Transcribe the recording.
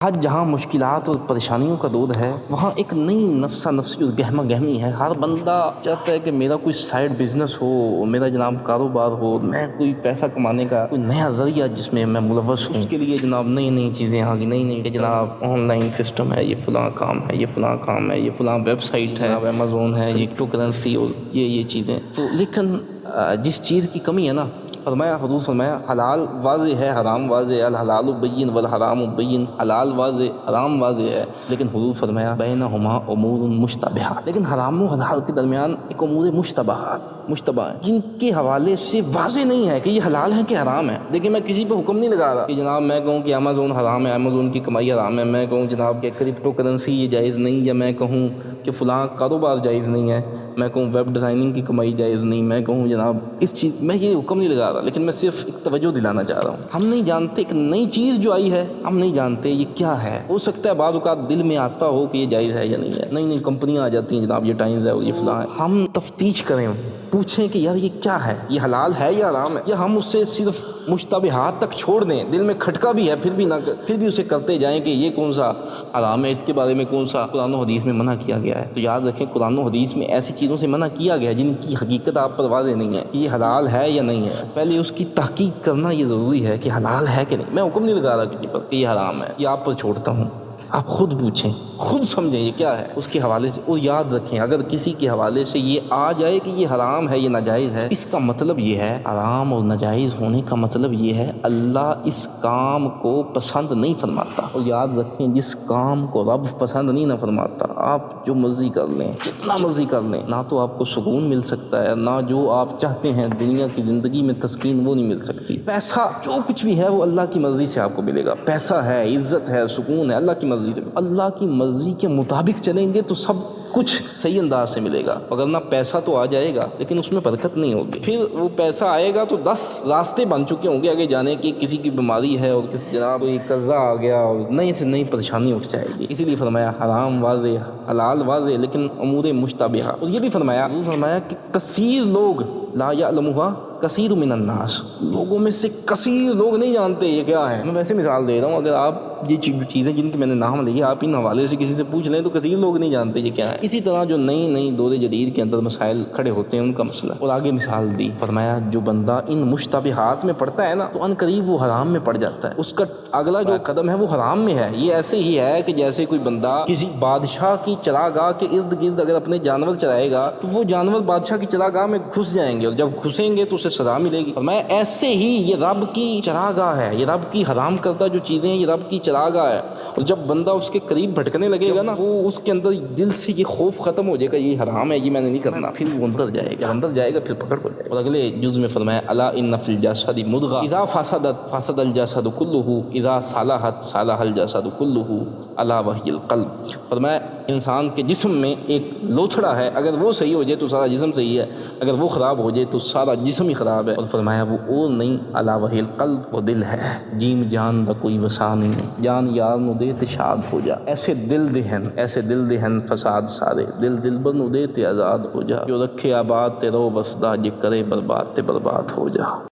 آج جہاں مشکلات اور پریشانیوں کا دور ہے وہاں ایک نئی نفسا نفسی اور گہما گہمی ہے. ہر بندہ چاہتا ہے کہ میرا کوئی سائڈ بزنس ہو, میرا جناب کاروبار ہو, میں کوئی پیسہ کمانے کا کوئی نیا ذریعہ جس میں میں ملوث ہوں. اس کے لیے جناب نئی نئی چیزیں آ گئی, نئی کہ جناب آن لائن سسٹم ہے, یہ فلاں کام ہے, یہ فلاں کام ہے, یہ فلاں ویب سائٹ ہے, امیزون ہے, یہ کرپٹو کرنسی اور یہ چیزیں. تو لیکن جس چیز کی کمی ہے نا, فرمایا حضور فرمایا حلال واضح ہے, حرام واضح ہے, الحلال بین والحرام بین, حلال واضح حرام واضح ہے, لیکن حضور فرمایا بینہما امور مشتبہات, لیکن حرام و حلال کے درمیان ایک امور مشتبہ ہیں جن کے حوالے سے واضح نہیں ہے کہ یہ حلال ہے کہ حرام ہے. دیکھیں میں کسی پہ حکم نہیں لگا رہا کہ جناب میں کہوں کہ امیزون حرام ہے, امیزون کی کمائی حرام ہے, میں کہوں جناب کہ کرپٹو کرنسی یہ جائز نہیں, یا میں کہوں کہ فلاں کاروبار جائز نہیں ہے, میں کہوں ویب ڈیزائننگ کی کمائی جائز نہیں, میں کہوں جناب اس چیز, میں یہ حکم نہیں لگا رہا, لیکن میں صرف ایک توجہ دلانا چاہ رہا ہوں. ہم نہیں جانتے ایک نئی چیز جو آئی ہے, ہم نہیں جانتے یہ کیا ہے. ہو سکتا ہے بعض اوقات دل میں آتا ہو کہ یہ جائز ہے یا نہیں ہے, نئی نئی کمپنیاں آ جاتی ہیں جناب یہ ٹائمز ہے اور یہ فلاں ہے. ہم تفتیش کریں, پوچھیں کہ یار یہ کیا ہے, یہ حلال ہے یا حرام ہے, یا ہم اسے صرف مشتبہات تک چھوڑ دیں. دل میں کھٹکا بھی ہے پھر بھی اسے کرتے جائیں کہ یہ کون سا حرام ہے, اس کے بارے میں کون سا قرآن و حدیث میں منع کیا گیا ہے. تو یاد رکھیں قرآن و حدیث میں ایسی چیزوں سے منع کیا گیا ہے جن کی حقیقت آپ پر واضح نہیں ہے کہ یہ حلال ہے یا نہیں ہے. پہلے اس کی تحقیق کرنا یہ ضروری ہے کہ حلال ہے کہ نہیں. میں حکم نہیں لگا رہا کسی پر کہ یہ حرام ہے, یہ آپ پر چھوڑتا ہوں, آپ خود پوچھیں, خود سمجھیں یہ کیا ہے اس کے حوالے سے. اور یاد رکھیں اگر کسی کے حوالے سے یہ آ جائے کہ یہ حرام ہے, یہ ناجائز ہے, اس کا مطلب یہ ہے, حرام اور ناجائز ہونے کا مطلب یہ ہے اللہ اس کام کو پسند نہیں فرماتا. اور یاد رکھیں جس کام کو رب پسند نہیں نہ فرماتا, آپ جو مرضی کر لیں, جتنا مرضی کر لیں, نہ تو آپ کو سکون مل سکتا ہے, نہ جو آپ چاہتے ہیں دنیا کی زندگی میں تسکین وہ نہیں مل سکتی. پیسہ جو کچھ بھی ہے وہ اللہ کی مرضی سے آپ کو ملے گا. پیسہ ہے, عزت ہے, سکون ہے, اللہ کی مرضی سے. اللہ کی مرضی کے مطابق چلیں گے تو سب کچھ صحیح انداز سے ملے گا. اگر نہ پیسہ تو آ جائے گا لیکن اس میں برکت نہیں ہوگی. پھر وہ پیسہ آئے گا تو 10 راستے بن چکے ہوں گے آگے جانے کے. کسی کی بیماری ہے اور کسی جناب کوئی قرضہ آ گیا اور نئی سے نئی پریشانی اٹھ جائے گی. اسی لیے فرمایا حرام واضح حلال واضح لیکن امور مشتبہہ. اور یہ بھی فرمایا کہ کثیر لوگ لا یعلمھا کثیر من الناس, لوگوں میں سے کثیر لوگ نہیں جانتے یہ کیا ہے. میں ویسے مثال دے رہا ہوں, اگر آپ یہ چیزیں جن کے میں نے نام لیے آپ ان حوالے سے کسی سے پوچھ لیں تو کثیر لوگ نہیں جانتے یہ کیا ہے. اسی طرح جو نئی دور جدید کے اندر مسائل کھڑے ہوتے ہیں ان کا مسئلہ. اور آگے مثال دی, فرمایا جو بندہ ان مشتبہات میں پڑتا ہے نا تو ان قریب وہ حرام میں پڑ جاتا ہے. اس کا اگلا جو قدم ہے وہ حرام میں ہے. یہ ایسے ہی ہے کہ جیسے کوئی بندہ کسی بادشاہ کی چراگاہ کے ارد گرد اگر اپنے جانور چرائے گا تو وہ جانور بادشاہ کی چراگاہ میں گھس جائیں گے, اور جب گھسیں گے تو اسے سزا ملے گی. فرمایا ایسے ہی یہ رب کی چراگاہ ہے, یہ رب کی حرام کردہ جو چیزیں ہیں یہ رب کی چراگاہ ہے. اور جب بندہ اس کے قریب بھٹکنے لگے گا نا, وہ اس کے اندر دل سے یہ خوف ختم ہو جائے گا یہ حرام ہے, یہ میں نے نہیں کرنا. پھر وہ اندر جائے گا پھر پکڑ ہو جائے گا. اور اگلے جز میں فرمایا الا ان فی الجسد مضغہ اذا فسدت فسد الجسد کلہ اذا صلحت صلح الجسد کلہ الا وہی القلب. فرمایا انسان کے جسم میں ایک لوتھڑا ہے, اگر وہ صحیح ہو جائے تو سارا جسم صحیح ہے, اگر وہ خراب ہو جائے تو سارا جسم ہی خراب ہے. اور فرمایا وہ اور نہیں الا وہی القلب, وہ دل ہے. جیم جان دا کوئی وسا نہیں, جان یار نو دے تے شاد ہو جا. ایسے دل دہن فساد سارے, دل بر نو دے تے آزاد ہو جا. جو رکھے آباد تے رو بسدا, جے کرے برباد تے برباد ہو جا.